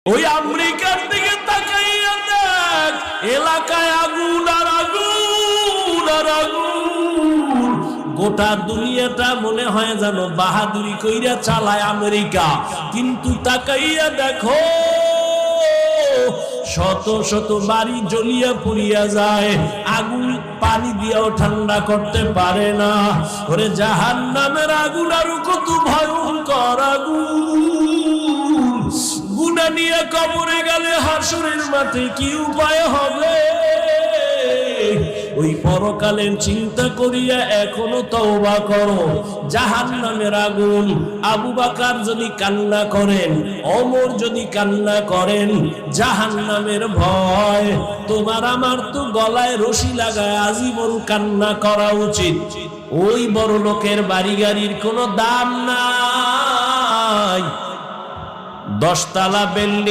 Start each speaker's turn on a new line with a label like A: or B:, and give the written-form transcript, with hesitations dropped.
A: ওই আমেরিকার দিকে তাকাইয়া দেখ, এলাকায় আগুন আর আগুন আর আগুন। গোটা দুনিয়াটা মনে হয় যেন বাহাদুরি কইরা চালায় আমেরিকা, কিন্তু তাকাইয়া দেখো শত শত বাড়ি জ্বলিয়া পুড়িয়া যায়, আগুন পানি দিয়েও ঠান্ডা করতে পারে না। ওরে জাহান্নামের আগুন আরো কত ভয়ঙ্কর আগুন। গুনাহ নিয়ে কবরে গেলে হাসরের মাঠে কি উপায় হবে? ওই পরকালের চিন্তা করিয়া এখনো তওবা করো। জাহান্নামের আগুন, আবু বকর যদি কান্না করেন, ওমর যদি কান্না করেন, জাহান্নামের ভয়, তোমার আমার তো গলায় রশি লাগায় আজীবন কান্না করা উচিত। ওই বড় লোকের বাড়ি গাড়ির কোনো দাম নাই, 10 তলা বিল্ডিং